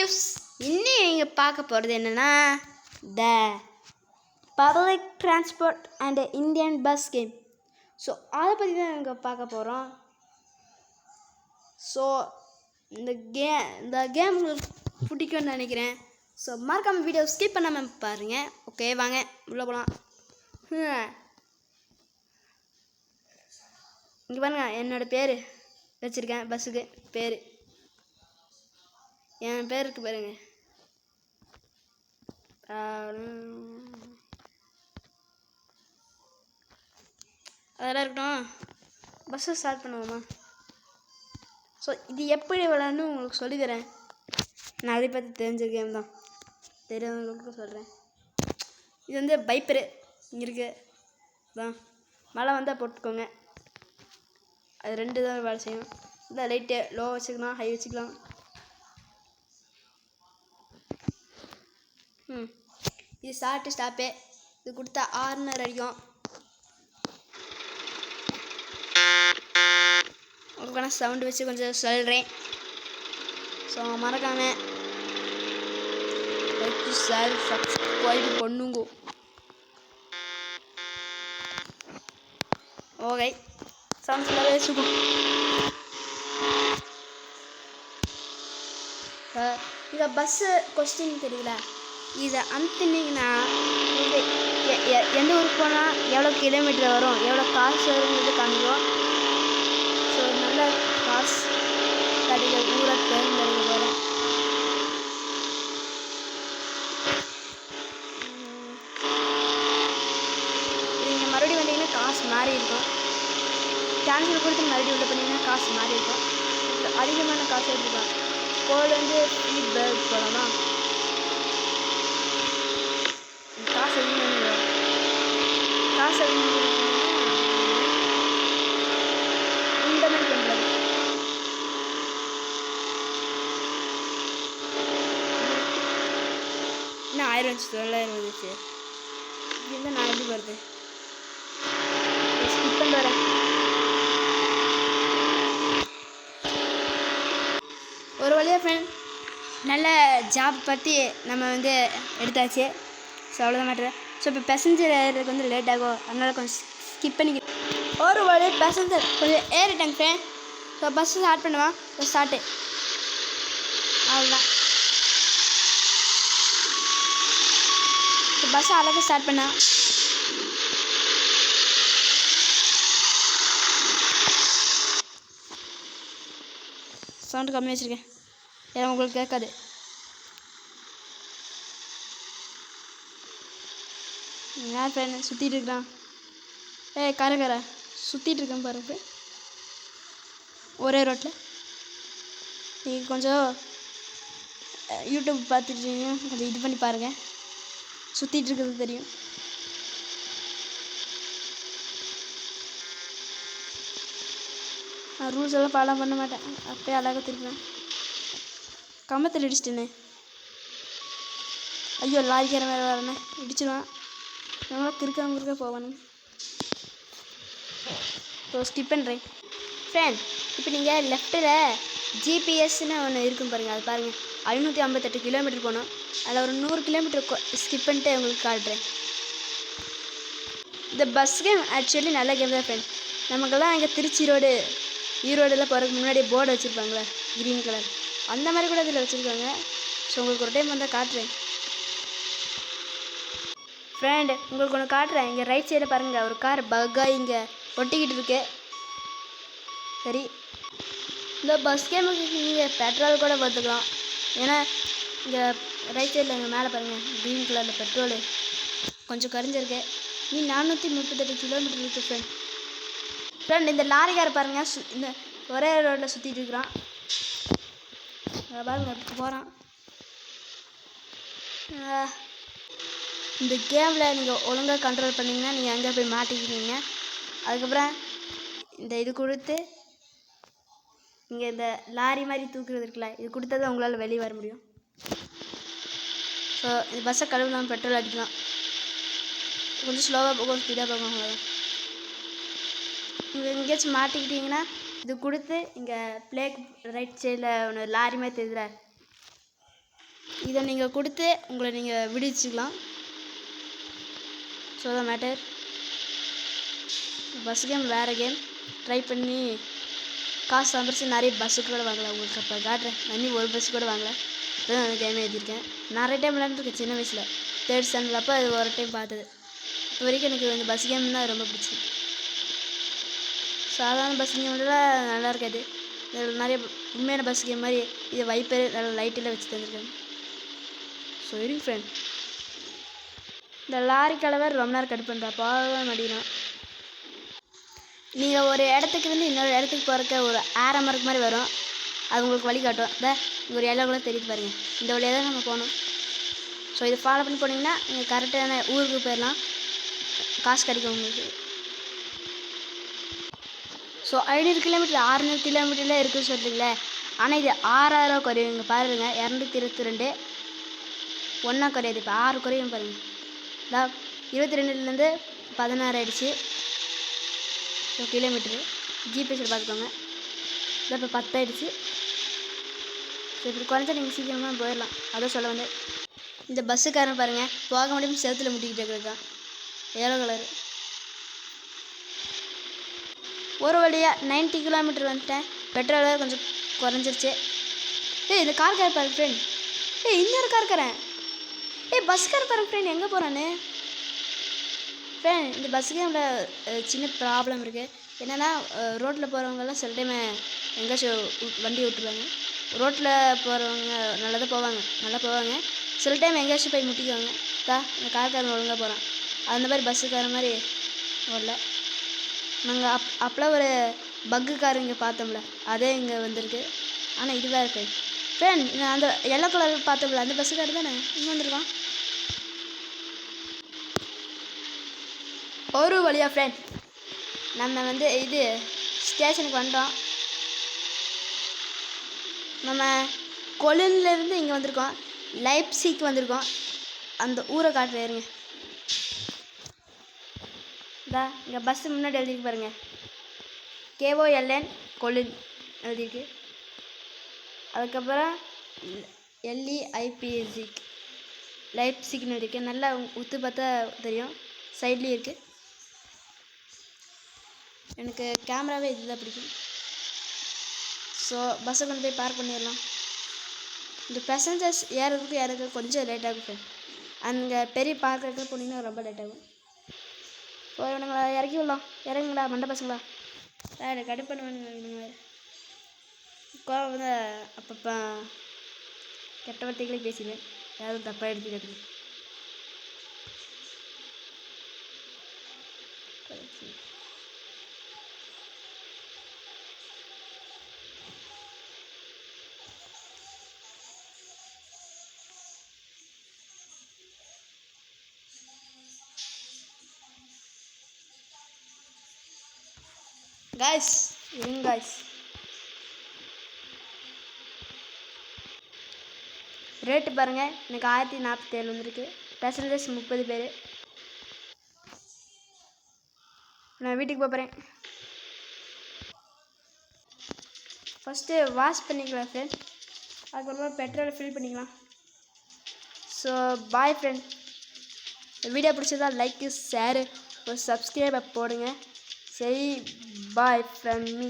Reviews. இன்னும் நீங்கள் பார்க்க போகிறது என்னென்னா the public transport and Indian bus game. So அதை பற்றி தான் இங்கே பார்க்க போகிறோம். ஸோ இந்த கேம் உங்களுக்கு பிடிக்கும்னு நினைக்கிறேன். ஸோ மறக்காமல் வீடியோ ஸ்கிப் பண்ணாமல் பாருங்கள். ஓகே வாங்க உள்ளே போகலாம். இங்கே பாருங்க, என்னோடய பேர் வச்சுருக்கேன். பஸ்ஸுக்கு பேர் என் பேருக்கு பாருங்க. அதெல்லாம் இருக்கட்டும், பஸ்ஸை ஸ்டார்ட் பண்ணுவோமா? ஸோ இது எப்படி விளாட்னு உங்களுக்கு சொல்லித்தரேன். நான் அதை பற்றி தெரிஞ்ச கேம் தான், தெரியாதவங்களுக்கு சொல்கிறேன். இது வந்து பைப்பரு இங்கே இருக்குது தான். மழை வந்தால் போட்டுக்கோங்க. அது 2 தான் வேலை செய்யும். இந்த லைட்டு லோ வச்சுக்கலாம், ஹை வச்சுக்கலாம். இது ஸ்டார்ட்டு ஸ்டாப்பு. இது கொடுத்தா ஆர்னர் அடிக்கும். உங்களுக்கு வேணால் சவுண்டு வச்சு கொஞ்சம் சொல்கிறேன். ஸோ மறக்காமல் லைக் ஷேர் சப்ஸ்கிரைப் பண்ணுங்க. ஓகே, சவுண்ட் ஃபுல்லாகவே வச்சுக்கோம். இந்த பஸ்ஸு கொஸ்டின் தெரியல, இதை அனுப்பினீங்கன்னா எந்த ஊருக்கு போனால் எவ்வளோ கிலோமீட்டர் வரும், எவ்வளோ காசு வருங்கிறது காமிக்கும். ஸோ நல்ல காசு கிடைக்கிற ஊரை தேர்ந்தெடுக்க போகிறேன். நீங்கள் மறுபடியும் வந்தீங்கன்னா காசு மாறி இருக்கும். கேன்சல் கொடுத்து மறுபடியும் உள்ள பண்ணிங்கன்னா காசு மாறி இருக்கும். அதிகமான காசு எடுத்துக்கலாம். கோல் வந்து ஃபீட்பேக் போகலாமா? காசு அதிகமாக காசு அதிகமாக இந்த மாதிரி பண்ணுறது. இன்னும் 1000 வந்துச்சு, 900 வந்துச்சு. இது வந்து நான் எப்படி வருது? ஸ்கிப் பண்ணி வரேன். ஒரு வழியாக ஃப்ரெண்ட் நல்ல ஜாப் பற்றி நம்ம வந்து எடுத்தாச்சு. ஸோ அவ்வளோதான் மேட்ரு. ஸோ இப்போ பேசஞ்சர் ஏறதுக்கு வந்து லேட் ஆகும், அதனால் கொஞ்சம் ஸ்கிப் பண்ணிக்க. ஒரு வழியாக பேசஞ்சர் கொஞ்சம் ஏறிட்டாங்க ஃப்ரெண்ட். ஸோ பஸ்ஸு ஸ்டார்ட் பண்ணுவான். ஸோ ஸ்டார்ட்டு அவ்வளோதான். ஸோ பஸ்ஸை அழகாக ஸ்டார்ட் பண்ணா. சவுண்டு கம்மி வச்சுருக்கேன், ஏன்னா உங்களுக்கு கேட்காது. யார் ஃப்ரெண்ட் சுற்றிட்டு இருக்கிறான்? கார சுற்றிட்டு இருக்கேன் பாருங்க. ஒரே ரோட்டில் நீங்கள் கொஞ்சம் யூடியூப் பார்த்துட்டீங்க, கொஞ்சம் இது பண்ணி பாருங்கள். சுற்றிட்டு இருக்கிறது தெரியும். நான் ரூல்ஸ் எல்லாம் ஃபாலோ பண்ண மாட்டேன். அப்போயே அழகாக திருப்பேன். கம்பத்தில் இடிச்சிட்டேனே. ஐயோ, லாரிக்கார வேறு வரேண்ணே, இடிச்சிடுவான். நம்மளாம் கிறுக்க போகணும். ஸோ ஸ்கிப் பண்ணுறேன் ஃப்ரெண்ட். இப்போ நீங்கள் லெஃப்ட்டில் ஜிபிஎஸ்ன்னு ஒன்று இருக்கும் பாருங்கள், அது பாருங்கள். 558 கிலோமீட்டர் போகணும். அதில் ஒரு 100 கிலோமீட்டர் ஸ்கிப் பண்ணிட்டு உங்களுக்கு காட்டுறேன். இந்த பஸ் கேம் ஆக்சுவலி நல்ல கேம் தான் ஃப்ரெண்ட். நமக்கெல்லாம் இங்கே திருச்சி ரோடு, ஈரோடெல்லாம் போகிறதுக்கு முன்னாடி போர்டு வச்சுருப்பாங்களே க்ரீன் கலர், அந்த மாதிரி கூட இதில் வச்சுருக்காங்க. ஸோ உங்களுக்கு ஒரு டைம் வந்தால் காட்டுறேன் ஃப்ரெண்டு. உங்களுக்கு ஒன்று காட்டுறேன். இங்கே ரைட் சைடில் பாருங்கள், ஒரு கார் பக்காக இங்கே ஒட்டிக்கிட்டு இருக்கு. சரி, இந்த பஸ் கேமுக்கு நீங்கள் பெட்ரோல் கூட பார்த்துக்கலாம். ஏன்னா இங்கே ரைட் சைடில் இங்கே மேலே பாருங்கள், க்ரீன் கலரில் பெட்ரோலு கொஞ்சம் கரிஞ்சிருக்கு. நீ 438 கிலோமீட்டர் இருக்குது ஃப்ரெண்ட். இந்த லாரிக்கார பாருங்கள், இந்த ஒரே ரோட்டில் சுற்றிட்டு இருக்கிறான். பாருங்கள் இப்போ போகிறான். இந்த கேமில் நீங்கள் ஒழுங்காக கண்ட்ரோல் பண்ணிங்கன்னா நீங்கள் அங்கே போய் மாட்டிக்கிட்டீங்க. அதுக்கப்புறம் இந்த இது கொடுத்து நீங்கள் இந்த லாரி மாதிரி தூக்குறது இருக்குல்ல, இது கொடுத்தா தான் உங்களால் வெளியே வர முடியும். ஸோ இந்த பஸ்ஸை கழுவலாம், பெட்ரோல் அடிக்கலாம். கொஞ்சம் ஸ்லோவாக போகும், ஸ்பீடாக போகும், அவ்வளோதான். நீங்கள் எங்கேயாச்சும் மாட்டிக்கிட்டிங்கன்னா இது கொடுத்து இங்கே பிளேக் ரைட் சைடில் ஒன்று லாரி மாதிரி தெரியுதுல, இதை நீங்கள் கொடுத்து உங்களை நீங்கள் விடுவிச்சுக்கலாம். ஸோ தான் மேட்டர். பஸ் கேம் வேறு கேம் ட்ரை பண்ணி காசு சம்பாரிச்சு நிறைய பஸ்ஸுக்கு கூட வாங்கலாம். உங்களுக்கு அப்போ காட்டுறேன். நான் ஒரு பஸ்ஸு கூட வாங்கலை. இப்போ தான் அந்த கேமே எழுதியிருக்கேன். நிறைய டைம் விளையாண்டுருக்கேன் சின்ன வயசில். 3rd ஸ்டாண்டர்ட் அப்போ அது ஒரு டைம் பார்த்தது. இப்போ வரைக்கும் எனக்கு இந்த பஸ் கேம் தான் ரொம்ப பிடிச்சிருக்கு. சாதாரண பஸ் கேம்லாம் நல்லா இருக்காது. இதில் நிறைய உண்மையான பஸ் கேம் மாதிரி இது வைப்பர் நல்ல லைட்டெல்லாம் வச்சு தந்துருக்காங்க. ஸோ இருக்கு ஃப்ரெண்ட். இந்த லாரி கலவர் ரொம்ப நேரம் கட் பண்ணுறா பாவம் மாட்டேங்கிறான். நீங்கள் ஒரு இடத்துக்கு இருந்து இன்னொரு இடத்துக்கு போகிறக்க ஒரு ஆரம்பருக்கு மாதிரி வரும். அது உங்களுக்கு வழி காட்டும். இங்கே ஒரு இடம் கூட தெரியுது பாருங்கள். இந்த வழியாக தான் நம்ம போகணும். ஸோ இதை ஃபாலோ பண்ணி போனீங்கன்னா நீங்கள் கரெக்டான ஊருக்கு போயிடலாம். காசு கிடைக்கும் உங்களுக்கு. ஸோ 500 கிலோமீட்டர் 600 கிலோமீட்டரில் இருக்குதுன்னு சொல்கிறீங்களே. ஆனால் இது 6000 குறையும். இங்கே பாருங்க 222 ஒன்றா குறையாது. இப்போ 6 குறையும் பாருங்கள். 22லேருந்து 16 ஆகிடுச்சு. ஸோ கிலோமீட்ரு ஜிபிஎஸ்சில் பார்த்துக்கோங்க. இதை இப்போ 10 ஆகிடுச்சு. ஸோ இப்படி குறைஞ்சா நீங்கள் சீக்கிரமாக போயிடலாம். அதான் சொல்ல வந்து இந்த பஸ்ஸுக்காரன் பாருங்கள் போக முடியும் செவத்தில் முட்டிக்கிட்டு இருக்கிறது தான் ஏலோ கலரு. ஒரு வழியாக 90 கிலோமீட்டர் வந்துட்டேன். பெட்ரோல் வேறு கொஞ்சம் குறைஞ்சிருச்சு. இந்த கார் பாரு ஃப்ரெண்ட். இன்னொரு கார்காரன். பஸ்கார் பாரு ஃப்ரெண்ட் எங்கே போகிறான்னு. ஃப்ரெண்ட் இந்த பஸ் கேமில் சின்ன ப்ராப்ளம் இருக்குது. என்னென்னா ரோட்டில் போகிறவங்கெல்லாம் சில டைம் எங்கேயாச்சும் வண்டி விட்டுருவாங்க. ரோட்டில் போகிறவங்க நல்லா போவாங்க. சில டைம் எங்கேயாச்சும் போய் முட்டிக்குவாங்க. இந்த கார்காரன் ஒழுங்காக போகிறான். அந்த மாதிரி பஸ்ஸுக்கார மாதிரி வரல. நாங்கள் அப்போலாம் ஒரு பக்கு கார் இங்கே பார்த்தோம்ல அதே இங்கே வந்திருக்கு. ஆனால் இது வேறு ஃப்ரெண்ட் நான் அந்த எல்லோ கலர் பார்த்தோம்ல அந்த பஸ்ஸுக்கார் தானே இங்கே வந்திருக்கான். ஒரு வழியா ஃப்ரெண்ட் நம்ம வந்து இது ஸ்டேஷனுக்கு வந்தோம். நம்ம கொலின்லேருந்து இங்கே வந்திருக்கோம். லைப்சிக்கு வந்திருக்கோம். அந்த ஊரை காட்டுறேருங்க. இங்கே பஸ்ஸு முன்னாடி எழுதிருக்கு பாருங்கள். KOLN கொலின் எழுதிருக்கு. அதுக்கப்புறம் LEIPZIG லைப்சிக்னு இருக்குது. நல்லா உத்து பார்த்தா தெரியும். சைட்லேயும் இருக்குது. எனக்கு கேமராவே இதுதான் பிடிக்கும். ஸோ பஸ்ஸை கொண்டு போய் பார்க் பண்ணிடலாம். இந்த பேசஞ்சர்ஸ் ஏறதுக்கு எனக்கு கொஞ்சம் லேட் ஆகும். அங்கே பெரிய பார்க்குறதுக்கு போனீங்கன்னா ரொம்ப லேட் ஆகும். ஸோ இவனுங்களா இறக்கி விடலாம். இறங்குங்களா மண்டை பசங்களா. கடுப்பு பண்ணுவானுங்க. கோவம் வந்து அப்பப்போ கெட்ட வார்த்தைகளே பேசிடுவேன். யாரும் தப்பாக எடுத்துக்கிறது. guys இருங்க guys. ரேட்டு பாருங்கள். எனக்கு 1047 வந்திருக்கு. பேசஞ்சர்ஸ் 30 பேர். நான் வீட்டுக்கு போகிறேன். ஃபஸ்ட்டு வாஷ் பண்ணிக்கலாம் ஃப்ரெண்ட். அதுக்கப்புறமா பெட்ரோலை ஃபில் பண்ணிக்கலாம். So bye friend. வீடியோ பிடிச்சதா லைக்கு ஷேரு ஒரு சப்ஸ்கிரைபை போடுங்க. சரி பாய் ஃப்ரம் மீ.